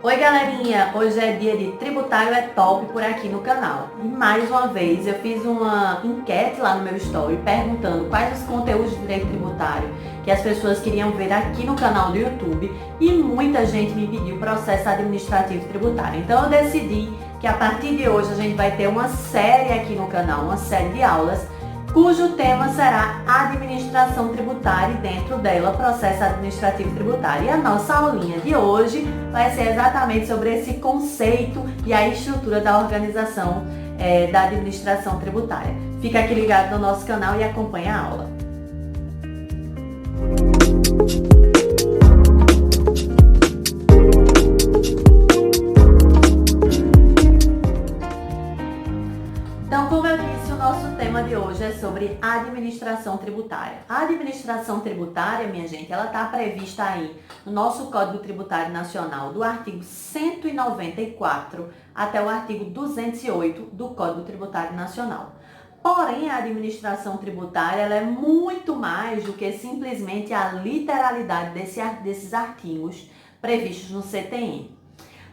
Oi galerinha, hoje é dia de Tributário é Top por aqui no canal. E mais uma vez eu fiz uma enquete lá no meu story perguntando quais os conteúdos de direito tributário que as pessoas queriam ver aqui no canal do YouTube e muita gente me pediu processo administrativo tributário. Então eu decidi que a partir de hoje a gente vai ter uma série aqui no canal, uma série de aulas cujo tema será administração tributária e dentro dela processo administrativo tributário. E a nossa aulinha de hoje vai ser exatamente sobre esse conceito e a estrutura da organização da administração tributária. Fica aqui ligado no nosso canal e acompanha a aula. Então, como eu disse, o nosso tema de hoje é sobre administração tributária. A administração tributária, minha gente, ela está prevista aí no nosso Código Tributário Nacional, do artigo 194 até o artigo 208 do Código Tributário Nacional. Porém, a administração tributária ela é muito mais do que simplesmente a literalidade desses artigos previstos no CTN.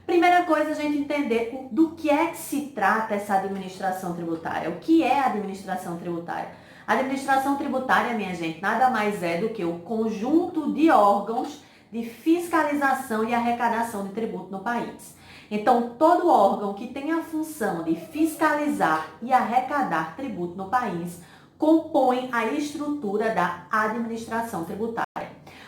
Primeira coisa, a gente entender do que é que se trata essa administração tributária. O que é a administração tributária? A administração tributária, minha gente, nada mais é do que o conjunto de órgãos de fiscalização e arrecadação de tributo no país. Então, todo órgão que tem a função de fiscalizar e arrecadar tributo no país compõe a estrutura da administração tributária.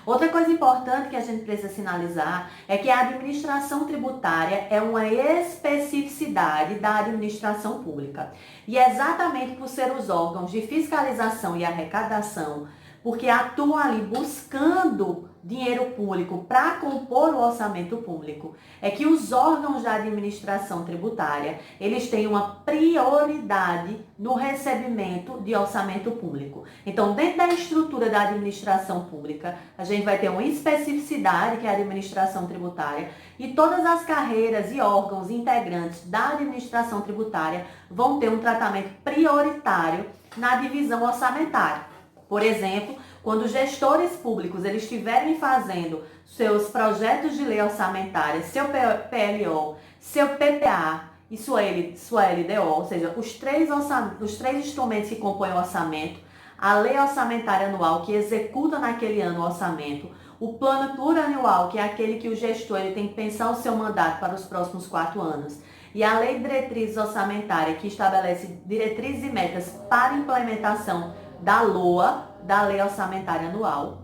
Outra coisa importante que a gente precisa sinalizar é que a administração tributária é uma especificidade da administração pública. E é exatamente por ser os órgãos de fiscalização e arrecadação, porque atuam ali buscando dinheiro público para compor o orçamento público, é que os órgãos da administração tributária, eles têm uma prioridade no recebimento de orçamento público. Então, dentro da estrutura da administração pública, a gente vai ter uma especificidade, que é a administração tributária, e todas as carreiras e órgãos integrantes da administração tributária vão ter um tratamento prioritário na divisão orçamentária. Por exemplo, quando os gestores públicos eles estiverem fazendo seus projetos de lei orçamentária, seu PLO, seu PPA e sua LDO, ou seja, os três instrumentos que compõem o orçamento, a lei orçamentária anual que executa naquele ano o orçamento, o plano plurianual, que é aquele que o gestor ele tem que pensar o seu mandato para os próximos 4 anos, e a lei de diretrizes orçamentária, que estabelece diretrizes e metas para implementação da LOA, da Lei Orçamentária Anual.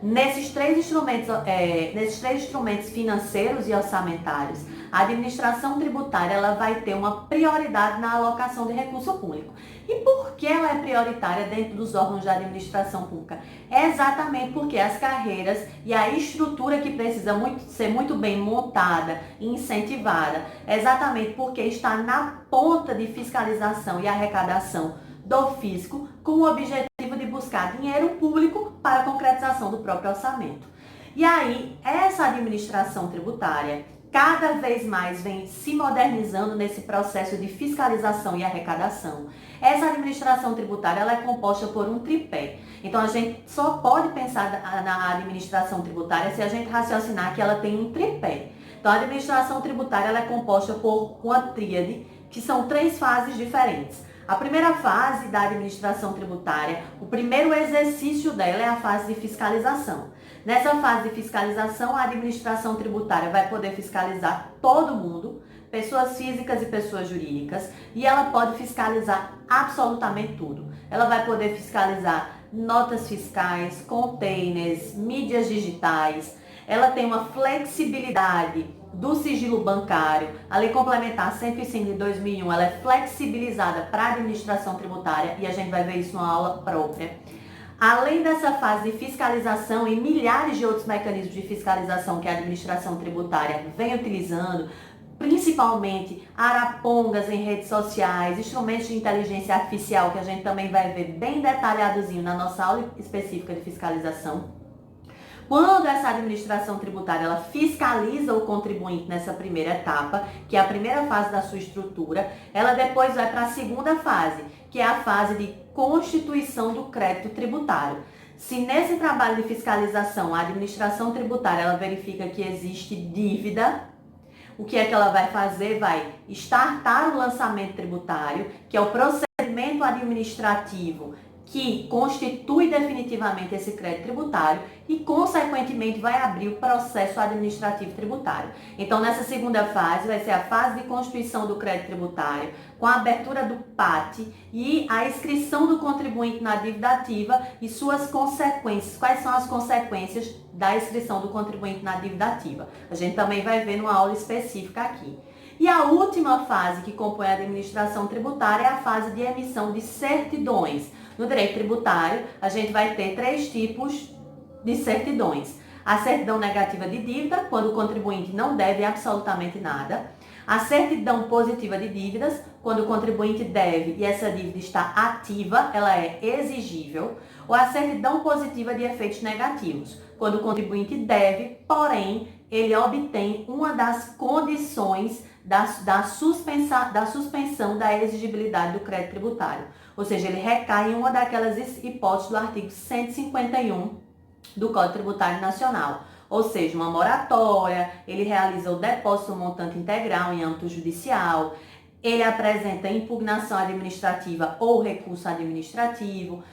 Nesses três instrumentos financeiros e orçamentários, a administração tributária ela vai ter uma prioridade na alocação de recurso público. E por que ela é prioritária dentro dos órgãos de administração pública? É exatamente porque as carreiras e a estrutura que precisa ser muito bem montada e incentivada, é exatamente porque está na ponta de fiscalização e arrecadação do fisco, com o objetivo de buscar dinheiro público para a concretização do próprio orçamento. E aí, essa administração tributária cada vez mais vem se modernizando nesse processo de fiscalização e arrecadação. Essa administração tributária ela é composta por um tripé. Então, a gente só pode pensar na administração tributária se a gente raciocinar que ela tem um tripé. Então, a administração tributária ela é composta por uma tríade, que são 3 fases diferentes. A primeira fase da administração tributária, o primeiro exercício dela é a fase de fiscalização. Nessa fase de fiscalização, a administração tributária vai poder fiscalizar todo mundo, pessoas físicas e pessoas jurídicas, e ela pode fiscalizar absolutamente tudo. Ela vai poder fiscalizar notas fiscais, containers, mídias digitais. Ela tem uma flexibilidade do sigilo bancário. A Lei Complementar 105 de 2001, ela é flexibilizada para a administração tributária e a gente vai ver isso numa aula própria. Além dessa fase de fiscalização e milhares de outros mecanismos de fiscalização que a administração tributária vem utilizando, principalmente arapongas em redes sociais, instrumentos de inteligência artificial, que a gente também vai ver bem detalhadozinho na nossa aula específica de fiscalização. Quando essa administração tributária ela fiscaliza o contribuinte nessa primeira etapa, que é a primeira fase da sua estrutura, ela depois vai para a segunda fase, que é a fase de constituição do crédito tributário. Se nesse trabalho de fiscalização a administração tributária ela verifica que existe dívida, o que é que ela vai fazer? Vai startar o lançamento tributário, que é o procedimento administrativo que constitui definitivamente esse crédito tributário e, consequentemente, vai abrir o processo administrativo tributário. Então, nessa segunda fase, vai ser a fase de constituição do crédito tributário, com a abertura do PAT e a inscrição do contribuinte na dívida ativa e suas consequências. Quais são as consequências da inscrição do contribuinte na dívida ativa? A gente também vai ver numa aula específica aqui. E a última fase que compõe a administração tributária é a fase de emissão de certidões. No direito tributário, a gente vai ter 3 tipos de certidões. A certidão negativa de dívida, quando o contribuinte não deve absolutamente nada. A certidão positiva de dívidas, quando o contribuinte deve e essa dívida está ativa, ela é exigível. Ou a certidão positiva de efeitos negativos, quando o contribuinte deve, porém, ele obtém uma das condições da suspensão da exigibilidade do crédito tributário. Ou seja, ele recai em uma daquelas hipóteses do artigo 151 do Código Tributário Nacional. Ou seja, uma moratória, ele realiza o depósito montante integral em âmbito judicial, ele apresenta impugnação administrativa ou recurso administrativo,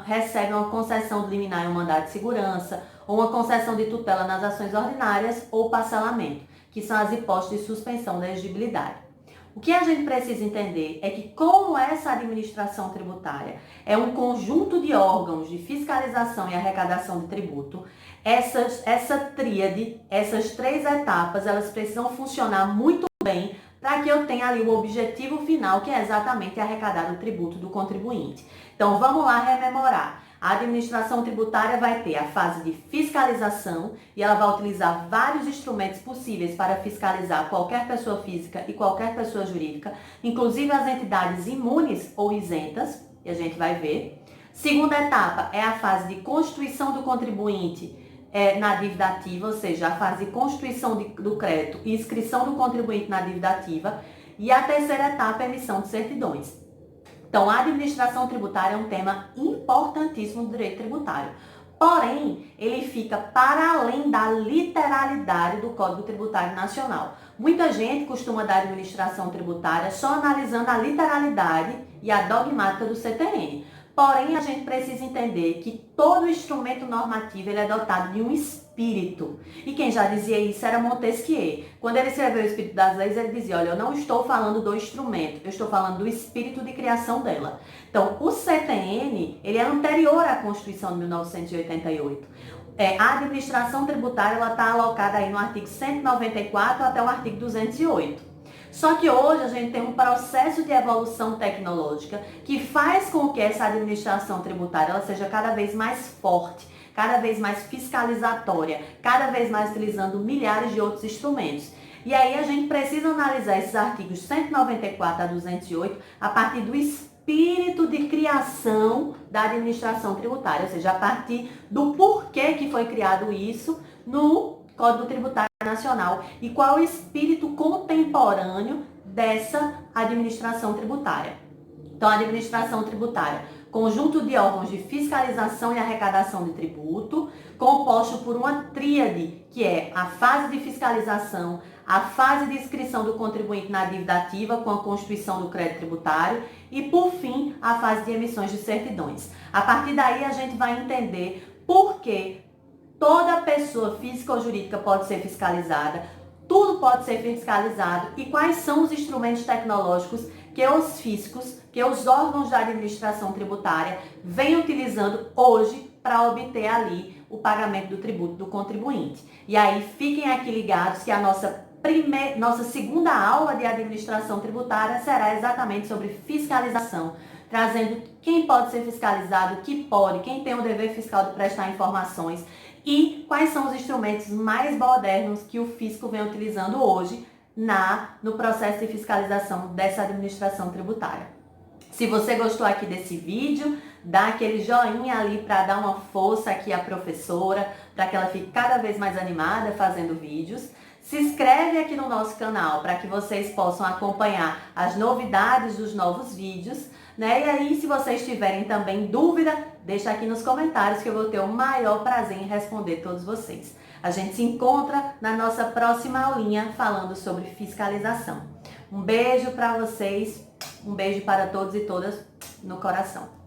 recebe uma concessão de liminar em um mandado de segurança, ou uma concessão de tutela nas ações ordinárias ou parcelamento, que são as hipóteses de suspensão da exigibilidade. O que a gente precisa entender é que, como essa administração tributária é um conjunto de órgãos de fiscalização e arrecadação de tributo, essa tríade, essas 3 etapas, elas precisam funcionar muito bem para que eu tenha ali o objetivo final, que é exatamente arrecadar o tributo do contribuinte. Então, vamos lá rememorar. A administração tributária vai ter a fase de fiscalização e ela vai utilizar vários instrumentos possíveis para fiscalizar qualquer pessoa física e qualquer pessoa jurídica, inclusive as entidades imunes ou isentas, e a gente vai ver. Segunda etapa é a fase de constituição do contribuinte na dívida ativa, ou seja, a fase de constituição do crédito e inscrição do contribuinte na dívida ativa. E a terceira etapa é a emissão de certidões. Então, a administração tributária é um tema importantíssimo do direito tributário. Porém, ele fica para além da literalidade do Código Tributário Nacional. Muita gente costuma dar administração tributária só analisando a literalidade e a dogmática do CTN. Porém, a gente precisa entender que todo instrumento normativo ele é dotado de um espírito. E quem já dizia isso era Montesquieu. Quando ele escreveu o Espírito das Leis, ele dizia, olha, eu não estou falando do instrumento, eu estou falando do espírito de criação dela. Então, o CTN, ele é anterior à Constituição de 1988. A administração tributária está alocada aí no artigo 194 até o artigo 208. Só que hoje a gente tem um processo de evolução tecnológica que faz com que essa administração tributária ela seja cada vez mais forte, cada vez mais fiscalizatória, cada vez mais utilizando milhares de outros instrumentos. E aí a gente precisa analisar esses artigos 194 a 208 a partir do espírito de criação da administração tributária, ou seja, a partir do porquê que foi criado isso no Código Tributário Nacional e qual o espírito contemporâneo dessa administração tributária. Então, a administração tributária, conjunto de órgãos de fiscalização e arrecadação de tributo, composto por uma tríade, que é a fase de fiscalização, a fase de inscrição do contribuinte na dívida ativa com a constituição do crédito tributário e, por fim, a fase de emissões de certidões. A partir daí, a gente vai entender por que toda pessoa física ou jurídica pode ser fiscalizada, tudo pode ser fiscalizado e quais são os instrumentos tecnológicos que os fiscos, que os órgãos da administração tributária vêm utilizando hoje para obter ali o pagamento do tributo do contribuinte. E aí fiquem aqui ligados que a nossa segunda aula de administração tributária será exatamente sobre fiscalização, trazendo quem pode ser fiscalizado, o que pode, quem tem o dever fiscal de prestar informações e quais são os instrumentos mais modernos que o fisco vem utilizando hoje no processo de fiscalização dessa administração tributária. Se você gostou aqui desse vídeo, dá aquele joinha ali para dar uma força aqui à professora, para que ela fique cada vez mais animada fazendo vídeos. Se inscreve aqui no nosso canal para que vocês possam acompanhar as novidades dos novos vídeos, né? E aí, se vocês tiverem também dúvida, Deixa aqui nos comentários que eu vou ter o maior prazer em responder todos vocês. A gente se encontra na nossa próxima aulinha falando sobre fiscalização. Um beijo para vocês, um beijo para todos e todas no coração.